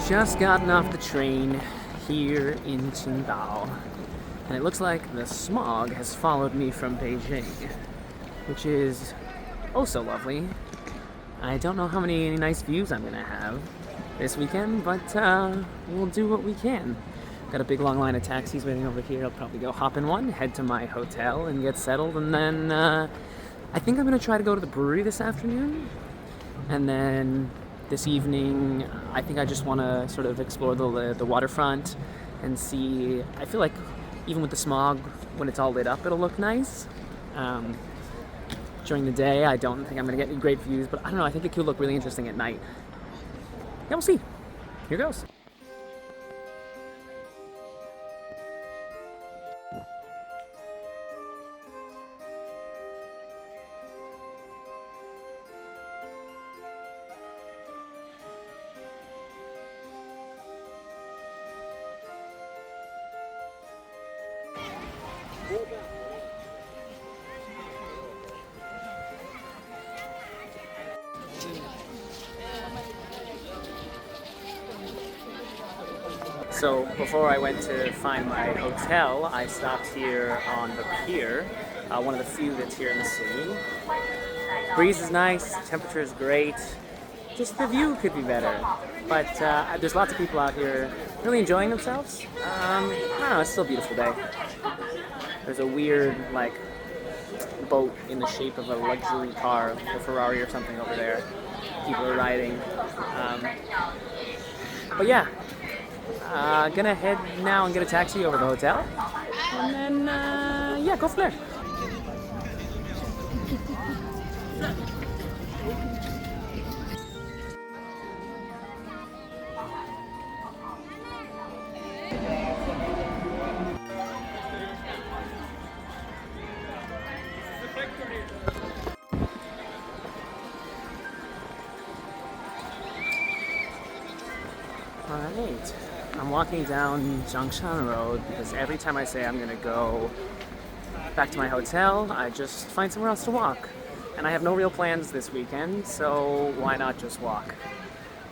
Just gotten off the train here in Qingdao, and it looks like the smog has followed me from Beijing, which is oh so lovely. I don't know how many nice views I'm gonna have this weekend, but we'll do what we can. Got a big long line of taxis waiting over here. I'll probably go hop in one, head to my hotel and get settled, and then I think I'm gonna try to go to the brewery this afternoon, and then this evening I think I just want to sort of explore the waterfront and see. I feel like even with the smog, when it's all lit up, it'll look nice. During the day, I don't think I'm gonna get any great views, but I don't know, I think it could look really interesting at night. Yeah, we'll see. Here goes. So before I went to find my hotel, I stopped here on the pier, one of the few that's here in the city. Breeze is nice, temperature is great, just the view could be better. But there's lots of people out here really enjoying themselves. I don't know, it's still a beautiful day. There's a weird, like, boat in the shape of a luxury car, a Ferrari or something over there. People are riding. But yeah. Gonna head now and get a taxi over to the hotel, and then, yeah, go from there. Alright. I'm walking down Zhongshan Road because every time I say I'm gonna go back to my hotel, I just find somewhere else to walk. And I have no real plans this weekend, so why not just walk?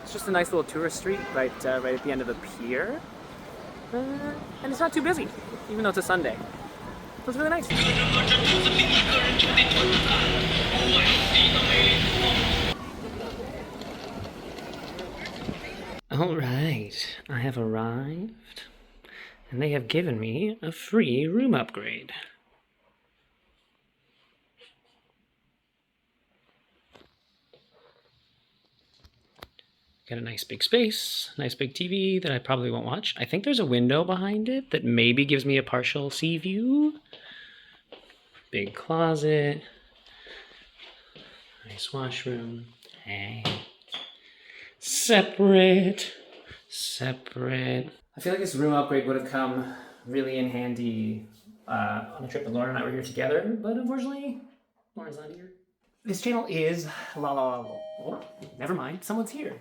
It's just a nice little tourist street right at the end of the pier. And it's not too busy, even though it's a Sunday. So it's really nice. Alright, I have arrived, and they have given me a free room upgrade. Got a nice big space, nice big TV that I probably won't watch. I think there's a window behind it that maybe gives me a partial sea view. Big closet. Nice washroom. Hey. Separate. I feel like this room upgrade would have come really in handy on a trip that Lauren and I were here together, but unfortunately, Lauren's not here. This channel is oh, never mind, someone's here.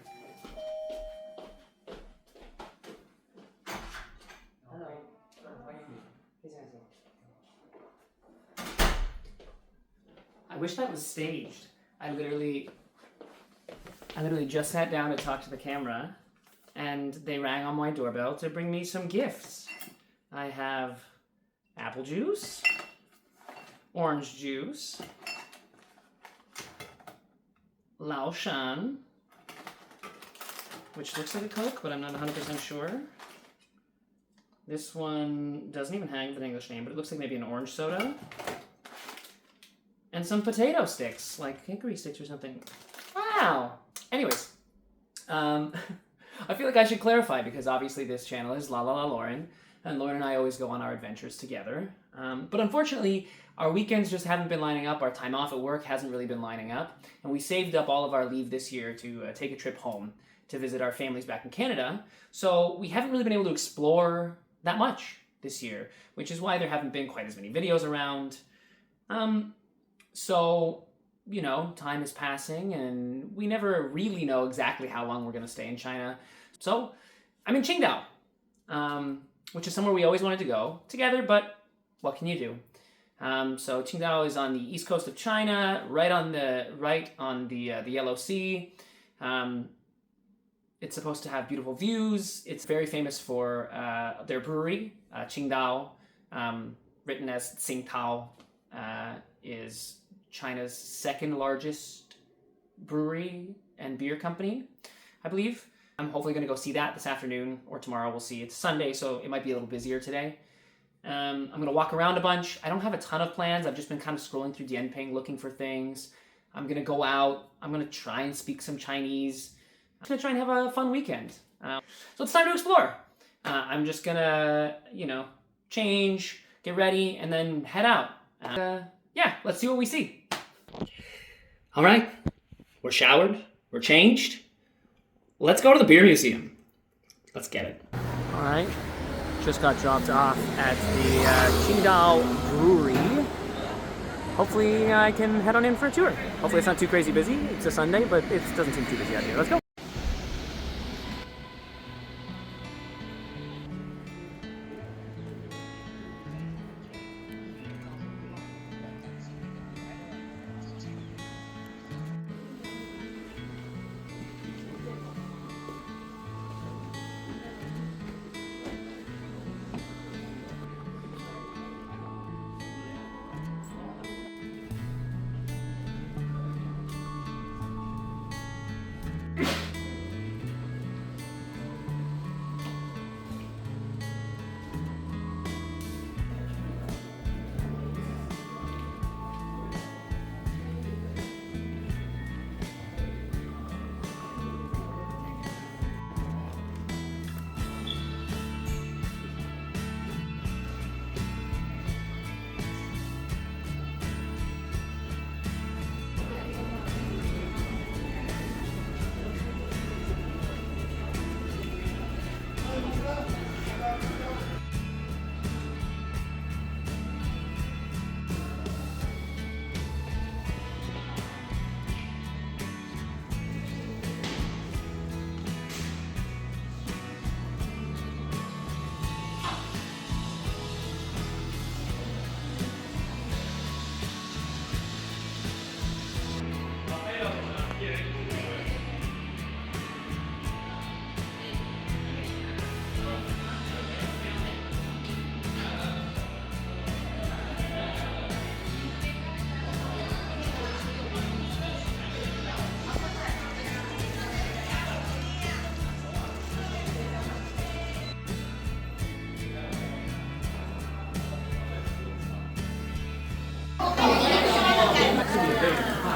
I wish that was staged. I literally just sat down to talk to the camera, and they rang on my doorbell to bring me some gifts. I have apple juice, orange juice, Lao Shan, which looks like a Coke, but I'm not 100% sure. This one doesn't even have an English name, but it looks like maybe an orange soda. And some potato sticks, like hickory sticks or something. Wow! Anyways, I feel like I should clarify, because obviously this channel is La La La Lauren, and Lauren and I always go on our adventures together. But unfortunately, our weekends just haven't been lining up, our time off at work hasn't really been lining up, and we saved up all of our leave this year to take a trip home to visit our families back in Canada, so we haven't really been able to explore that much this year, which is why there haven't been quite as many videos around. So, you know, time is passing, and we never really know exactly how long we're going to stay in China. So, I'm in Qingdao, which is somewhere we always wanted to go together, but what can you do? So Qingdao is on the east coast of China, right on the Yellow Sea. It's supposed to have beautiful views. It's very famous for their brewery, Qingdao, written as Tsingtao, is China's second largest brewery and beer company, I believe. I'm hopefully going to go see that this afternoon or tomorrow. We'll see. It's Sunday, so it might be a little busier today. I'm going to walk around a bunch. I don't have a ton of plans. I've just been kind of scrolling through Dianping looking for things. I'm going to go out. I'm going to try and speak some Chinese. I'm going to try and have a fun weekend. So it's time to explore. I'm just going to, change, get ready, and then head out. Yeah, let's see what we see. All right. We're showered. We're changed. Let's go to the beer museum. Let's get it. All right. Just got dropped off at the Qingdao Brewery. Hopefully I can head on in for a tour. Hopefully it's not too crazy busy. It's a Sunday, but it doesn't seem too busy out here. Let's go.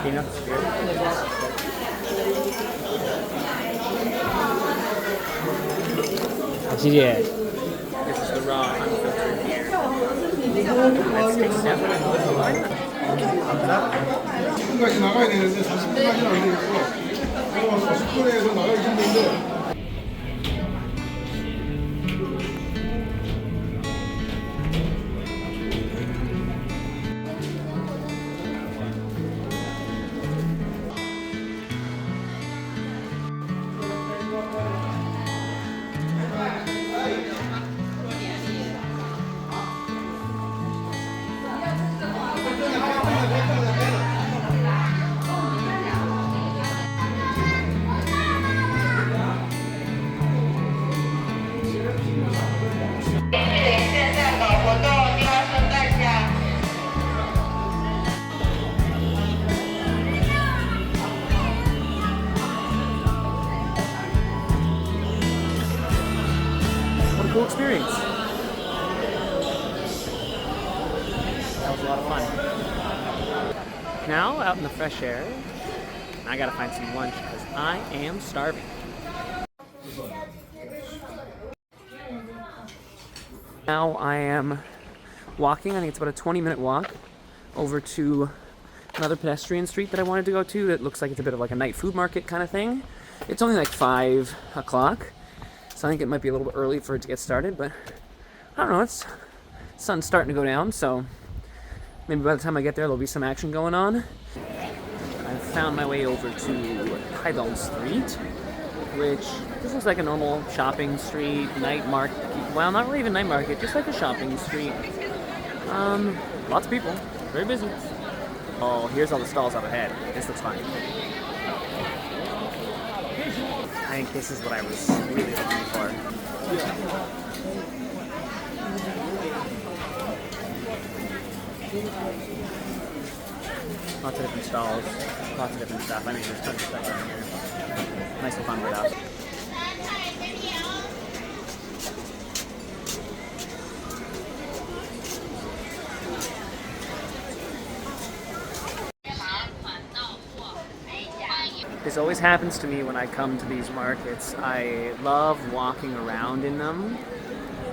Peanuts here. This is the raw unfiltered beer. Let's take a sip. Thumbs up. Cool experience. That was a lot of fun. Now, out in the fresh air, I gotta find some lunch because I am starving. Now I am walking. I think it's about a 20-minute walk over to another pedestrian street that I wanted to go to that looks like it's a bit of like a night food market kind of thing. It's only like 5 o'clock. So I think it might be a little bit early for it to get started, but I don't know, the sun's starting to go down, so maybe by the time I get there, there'll be some action going on. I've found my way over to Taidong Street, which this looks like a normal shopping street, night market. Well, not really even night market, just like a shopping street. Lots of people, very busy. Oh, here's all the stalls up ahead. This looks fine. I I think this is what I was really looking for. Lots of different stalls, lots of different stuff. I mean, there's tons of stuff around here. Nice and fun without. This always happens to me when I come to these markets. I love walking around in them.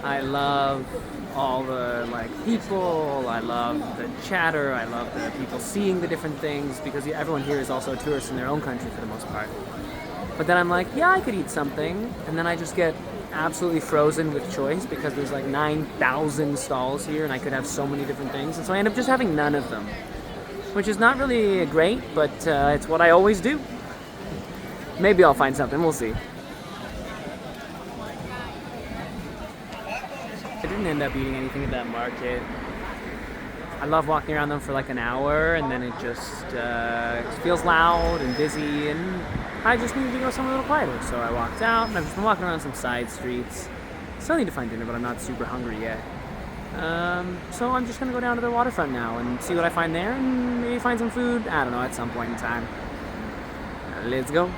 I love all the people, I love the chatter, I love the people seeing the different things, because everyone here is also a tourist in their own country for the most part. But then I'm like, yeah, I could eat something, and then I just get absolutely frozen with choice because there's like 9,000 stalls here and I could have so many different things, and so I end up just having none of them, which is not really great, but it's what I always do. Maybe I'll find something, we'll see. I didn't end up eating anything at that market. I love walking around them for like an hour, and then it just feels loud and busy, and I just needed to go somewhere a little quieter. So I walked out, and I've just been walking around some side streets. Still need to find dinner, but I'm not super hungry yet. So I'm just gonna go down to the waterfront now and see what I find there, and maybe find some food. I don't know, at some point in time. Let's go.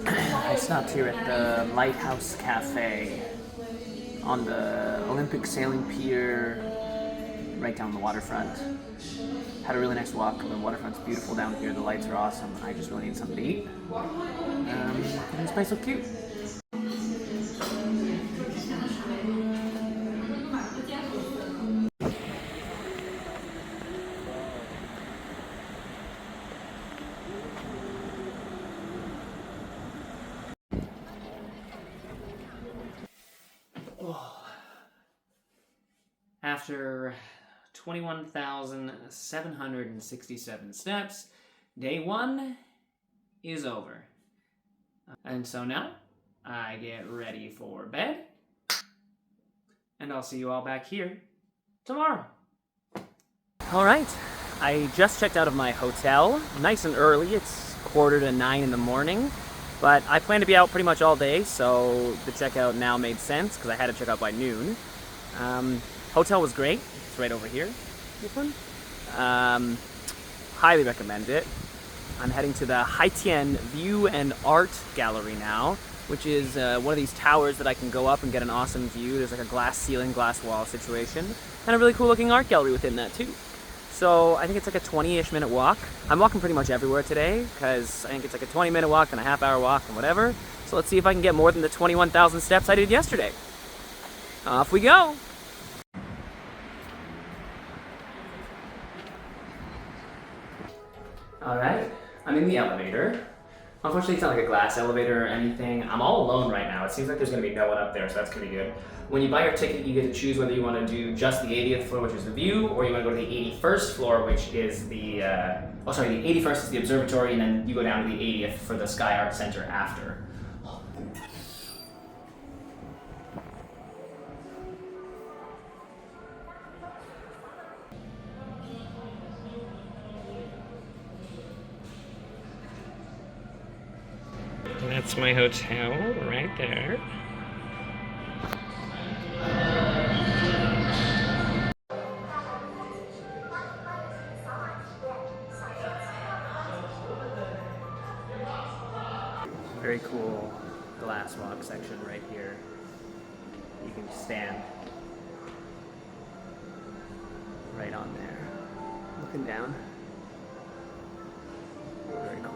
I stopped here at the Lighthouse Cafe on the Olympic Sailing Pier, right down the waterfront. Had a really nice walk. The waterfront's beautiful down here. The lights are awesome. I just really need something to eat. And this place looks cute. After 21,767 steps, day one is over. And so now, I get ready for bed, and I'll see you all back here tomorrow. Alright, I just checked out of my hotel, nice and early. It's 8:45 in the morning, but I plan to be out pretty much all day, so the checkout now made sense, because I had to check out by noon. Hotel was great. It's right over here. This one. Highly recommend it. I'm heading to the Haitian View and Art Gallery now, which is one of these towers that I can go up and get an awesome view. There's like a glass ceiling, glass wall situation, and a really cool looking art gallery within that too. So I think it's like a 20-ish minute walk. I'm walking pretty much everywhere today, because I think it's like a 20-minute walk and a half-hour walk and whatever. So let's see if I can get more than the 21,000 steps I did yesterday. Off we go! Alright, I'm in the elevator. Unfortunately, it's not like a glass elevator or anything. I'm all alone right now. It seems like there's going to be no one up there, so that's going to be good. When you buy your ticket, you get to choose whether you want to do just the 80th floor, which is the view, or you want to go to the 81st floor, which is the... the 81st is the observatory, and then you go down to the 80th for the Sky Art Center after. That's my hotel right there. Very cool glass walk section right here. You can stand right on there, looking down. Very cool.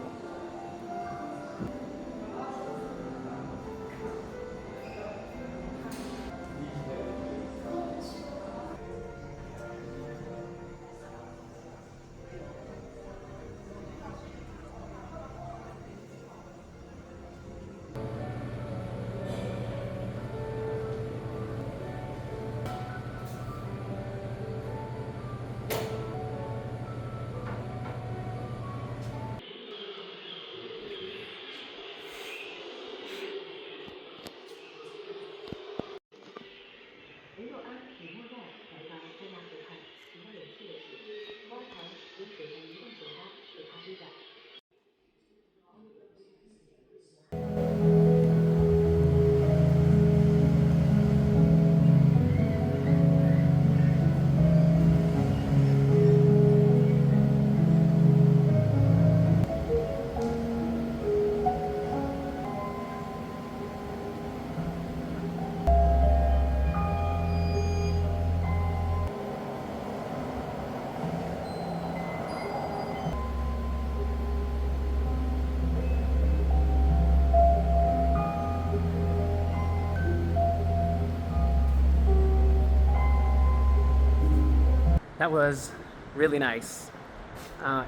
That was really nice.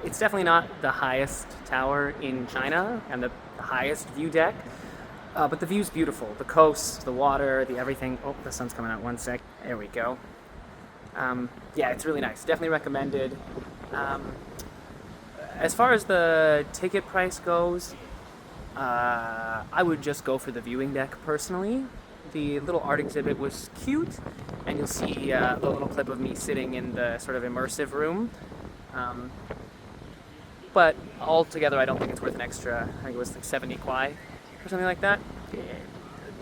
It's definitely not the highest tower in China and the highest view deck, but the view's beautiful. The coast, the water, the everything. Oh, the sun's coming out. One sec. There we go. Yeah, it's really nice. Definitely recommended. As far as the ticket price goes, I would just go for the viewing deck personally. The little art exhibit was cute, and you'll see the little clip of me sitting in the sort of immersive room. But altogether, I don't think it's worth an extra, I think it was like 70 kwai or something like that.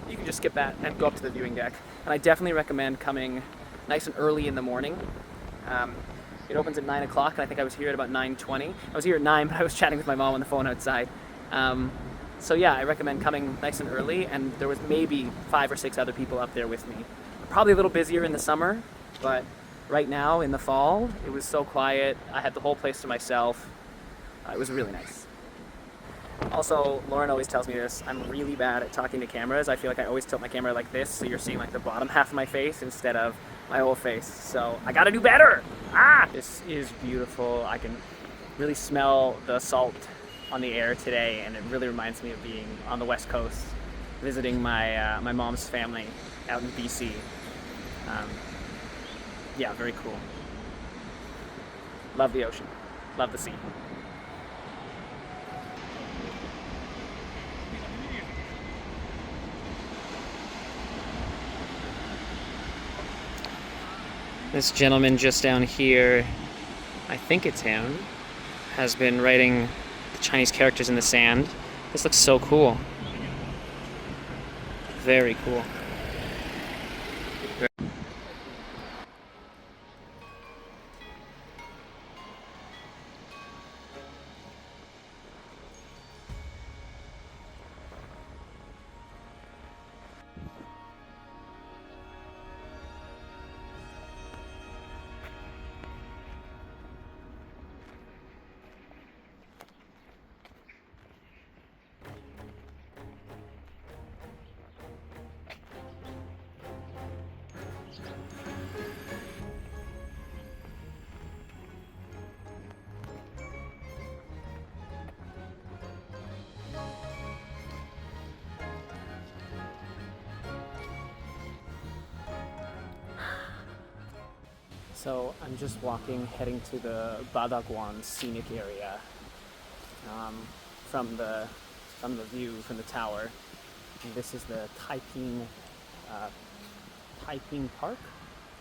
You can just skip that and go up to the viewing deck. And I definitely recommend coming nice and early in the morning. It opens at 9 o'clock, and I think I was here at about 9:20. I was here at 9, but I was chatting with my mom on the phone outside. So yeah, I recommend coming nice and early, and there was maybe 5 or 6 other people up there with me. Probably a little busier in the summer, but right now in the fall, it was so quiet. I had the whole place to myself. It was really nice. Also, Lauren always tells me this, I'm really bad at talking to cameras. I feel like I always tilt my camera like this, so you're seeing like the bottom half of my face instead of my whole face. So I gotta do better! This is beautiful. I can really smell the salt on the air today, and it really reminds me of being on the West Coast, visiting my my mom's family out in BC. Yeah, very cool. Love the ocean. Love the sea. This gentleman just down here, I think it's him, has been writing the Chinese characters in the sand. This looks so cool. Very cool. So I'm just walking, heading to the Badaguan scenic area from the view from the tower. And this is the Taiping Park,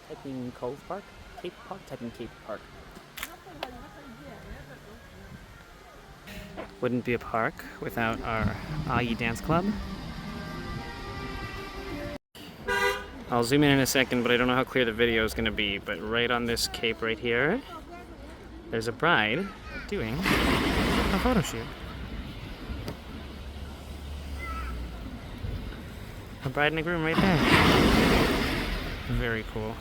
Taiping Cove Park, Cape Park, Taiping Cape Park. Wouldn't be a park without our Ayi Dance Club. I'll zoom in a second, but I don't know how clear the video is going to be. But right on this cape right here, there's a bride doing a photo shoot. A bride and a groom right there. Very cool.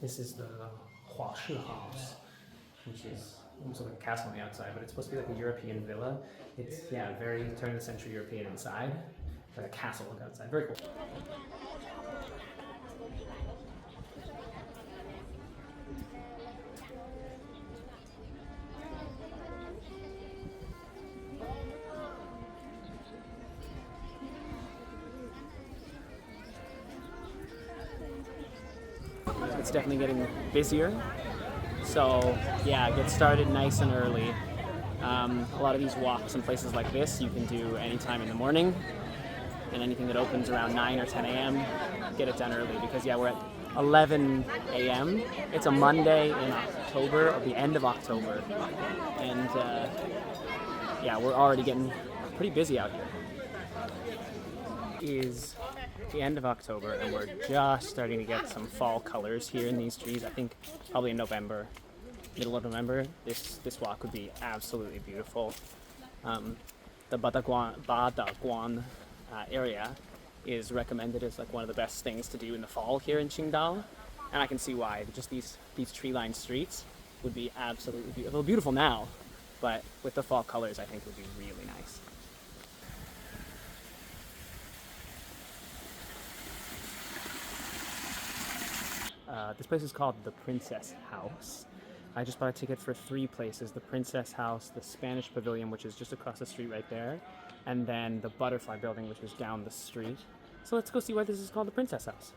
This is the Huashi House, which is almost like a castle on the outside, but it's supposed to be like a European villa. It's, yeah, very turn-of-the-century European inside. Like a castle on the outside. Very cool. It's definitely getting busier, so yeah, get started nice and early. A lot of these walks and places like this you can do anytime in the morning, and anything that opens around 9 or 10 a.m. get it done early, because yeah, we're at 11 a.m. It's a Monday in October, or the end of October, and yeah, we're already getting pretty busy out here. Is the end of October, and we're just starting to get some fall colors here in these trees. I think probably in November, middle of November, this walk would be absolutely beautiful. The Badaguan area is recommended as like one of the best things to do in the fall here in Qingdao, and I can see why. Just these tree-lined streets would be absolutely beautiful. Beautiful now, but with the fall colors, I think would be really nice. This place is called the Princess House. I just bought a ticket for 3 places: the Princess House, the Spanish Pavilion, which is just across the street right there, and then the Butterfly Building, which is down the street. So let's go see why this is called the Princess House.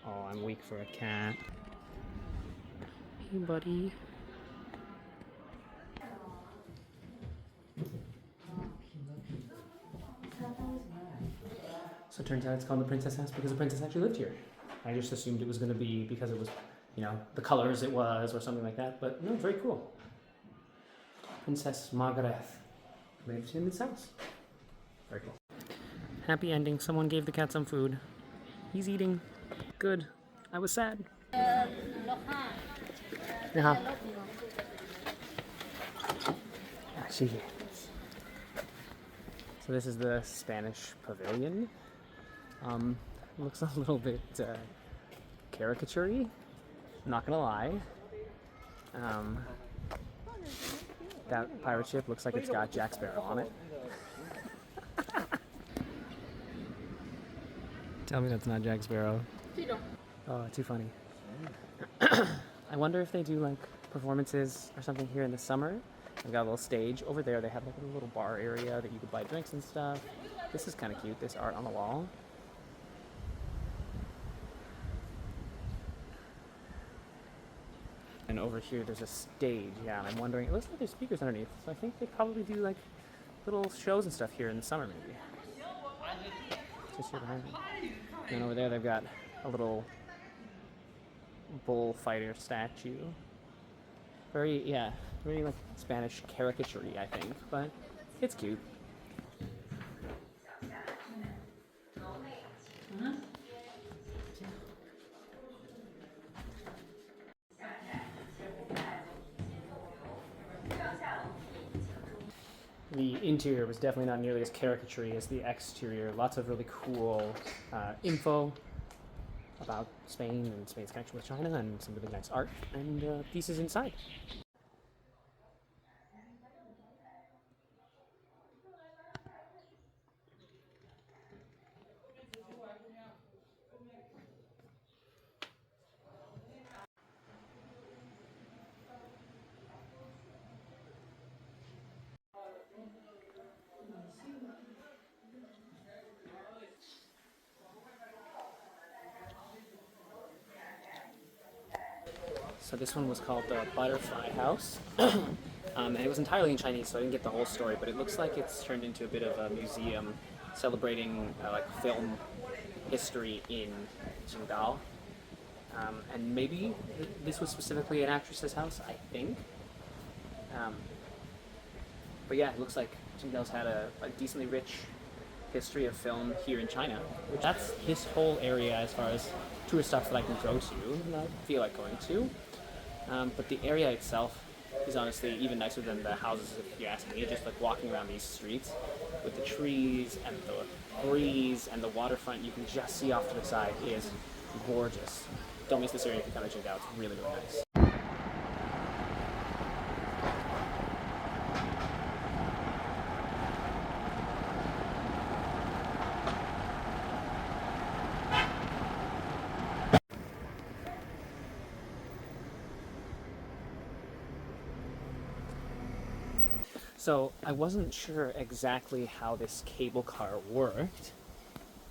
Oh, I'm weak for a cat. Hey, buddy. So it turns out it's called the Princess House because the princess actually lived here. I just assumed it was going to be because it was, you know, the colors it was or something like that, but no, very cool. Princess Margaret lived in this house. Very cool. Happy ending. Someone gave the cat some food. He's eating. Good. I was sad. Yeah. So this is the Spanish Pavilion. Looks a little bit caricature-y, not gonna lie. That pirate ship looks like it's got Jack Sparrow on it. Tell me that's not Jack Sparrow. Oh, too funny. I wonder if they do like performances or something here in the summer. They've got a little stage. Over there they have like a little bar area that you could buy drinks and stuff. This is kind of cute, this art on the wall. And over here there's a stage, yeah, and I'm wondering, it looks like there's speakers underneath, so I think they probably do like little shows and stuff here in the summer maybe. Just here behind me. And over there they've got a little bullfighter statue. Very, yeah, very like Spanish caricature-y, I think, but it's cute. The interior was definitely not nearly as caricature-y as the exterior. Lots of really cool info about Spain and Spain's connection with China, and some really nice art and pieces inside. So this one was called the Butterfly House, and it was entirely in Chinese, so I didn't get the whole story, but it looks like it's turned into a bit of a museum celebrating like film history in Qingdao. And maybe this was specifically an actress's house, I think. But yeah, it looks like Qingdao's had a decently rich history of film here in China. That's this whole area as far as tourist stuff that I can go to, and I feel like going to. But the area itself is honestly even nicer than the houses, if you ask me. Just like walking around these streets with the trees and the breeze and the waterfront you can just see off to the side is gorgeous. Don't miss this area if you come to Qingdao. It's really, really nice. So I wasn't sure exactly how this cable car worked,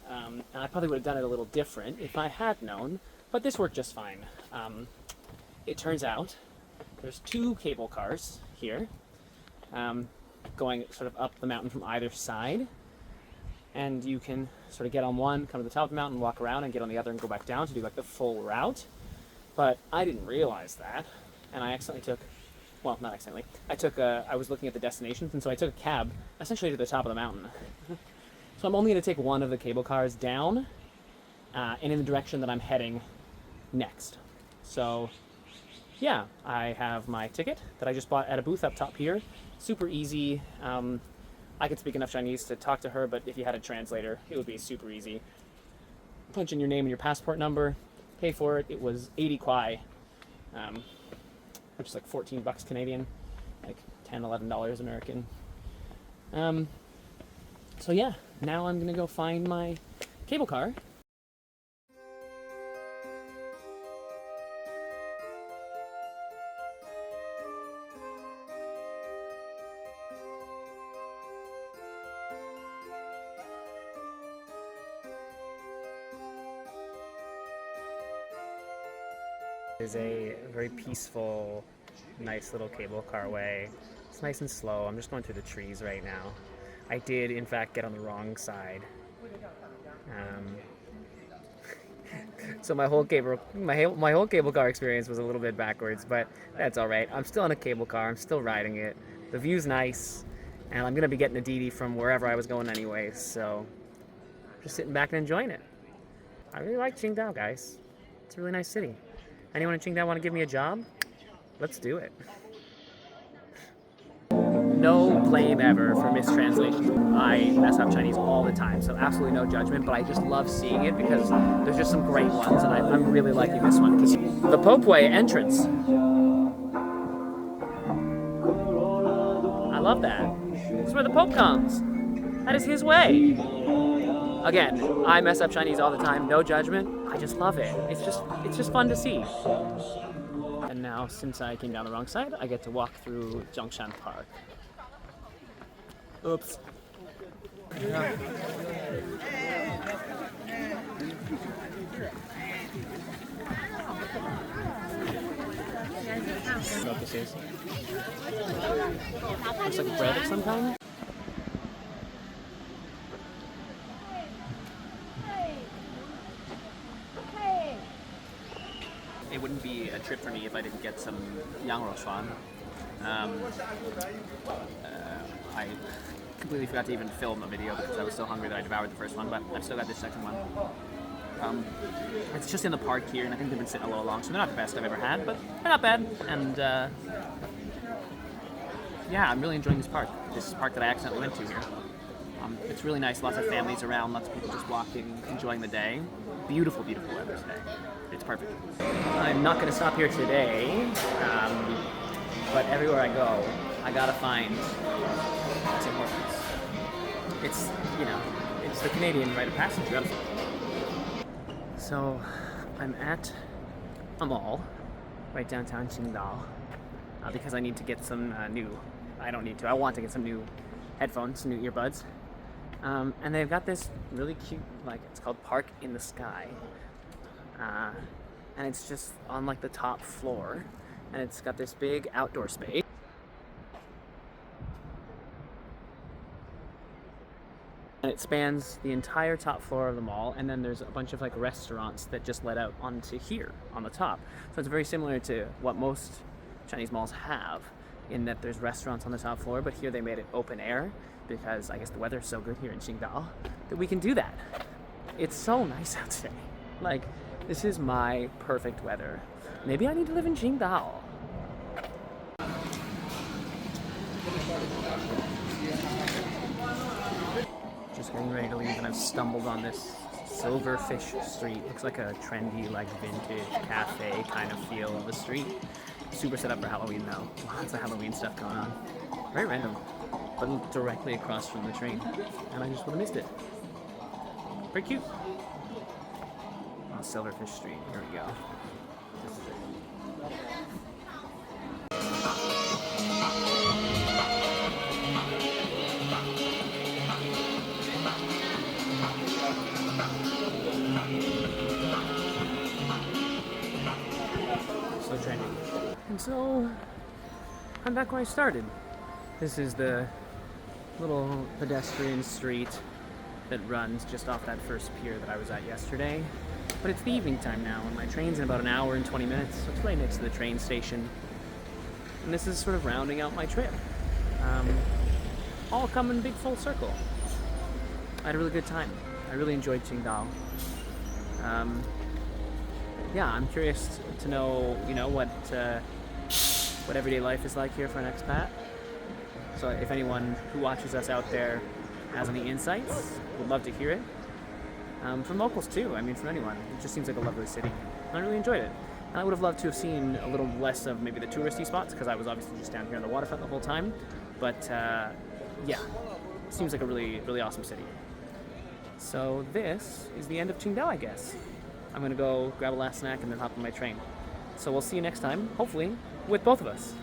and I probably would have done it a little different if I had known, but this worked just fine. It turns out there's 2 cable cars here, going sort of up the mountain from either side, and you can sort of get on one, come to the top of the mountain, walk around, and get on the other and go back down to do like the full route. But I didn't realize that, and I accidentally took, well, not accidentally, I was looking at the destinations, and so I took a cab essentially to the top of the mountain. So I'm only going to take one of the cable cars down and in the direction that I'm heading next. So yeah, I have my ticket that I just bought at a booth up top here. Super easy. I could speak enough Chinese to talk to her, but if you had a translator, it would be super easy. Punch in your name and your passport number, pay for it. It was 80 kwai, which is like 14 bucks Canadian, like $10, $11 American. So yeah, now I'm gonna go find my cable car. Is a very peaceful, nice little cable car way. It's nice and slow. I'm just going through the trees right now. I did, in fact, get on the wrong side. So my whole cable car experience was a little bit backwards, but that's all right. I'm still in a cable car. I'm still riding it. The view's nice, and I'm gonna be getting a DD from wherever I was going anyways. So just sitting back and enjoying it. I really like Qingdao, guys. It's a really nice city. Anyone in Qingdao want to give me a job? Let's do it. No blame ever for mistranslation. I mess up Chinese all the time, so absolutely no judgment, but I just love seeing it because there's just some great ones, and I'm really liking this one. The Pope Way entrance. I love that. This is where the Pope comes. That is his way. Again, I mess up Chinese all the time, no judgment. I just love it. It's just fun to see. And now, since I came down the wrong side, I get to walk through Zhongshan Park. Oops. Yeah. What this is. Looks like bread of some kind. It wouldn't be a trip for me if I didn't get some yang rou. I completely forgot to even film a video because I was so hungry that I devoured the first one, but I've still got this second one. It's just in the park here, and I think they've been sitting a little long, so they're not the best I've ever had, but they're not bad. And yeah, I'm really enjoying this park. This is a park that I accidentally went to here. It's really nice, lots of families around, lots of people just walking, enjoying the day. Beautiful, beautiful weather today. It's perfect. I'm not going to stop here today, but everywhere I go, I gotta find Tim Hortons. It's, you know, it's the Canadian rite of passage. So, I'm at a mall right downtown Qingdao because I need to get some I want to get some new headphones, some new earbuds. And they've got this really cute, it's called Park in the Sky. And it's just on the top floor, and it's got this big outdoor space. And it spans the entire top floor of the mall, and then there's a bunch of restaurants that just let out onto here on the top. So it's very similar to what most Chinese malls have, in that there's restaurants on the top floor, but here they made it open air because I guess the weather's so good here in Qingdao that we can do that. It's so nice out today. This is my perfect weather. Maybe I need to live in Qingdao. Just getting ready to leave, and I've stumbled on this Silverfish Street. Looks like a trendy, vintage cafe kind of feel of a street. Super set up for Halloween though. Lots of Halloween stuff going on. Very random, but directly across from the train, and I just would have missed it. Very cute. Silverfish Street. Here we go. This is it. So trendy. And so I'm back where I started. This is the little pedestrian street that runs just off that first pier that I was at yesterday. But it's the evening time now, and my train's in about an hour and 20 minutes, so it's right next to the train station. And this is sort of rounding out my trip. All come in big full circle. I had a really good time. I really enjoyed Qingdao. Yeah, I'm curious to know, what everyday life is like here for an expat. So if anyone who watches us out there has any insights, would love to hear it. From locals too, from anyone. It just seems like a lovely city. And I really enjoyed it. And I would have loved to have seen a little less of maybe the touristy spots, because I was obviously just down here on the waterfront the whole time. But yeah, it seems like a really, really awesome city. So this is the end of Qingdao, I guess. I'm gonna go grab a last snack and then hop on my train. So we'll see you next time, hopefully, with both of us.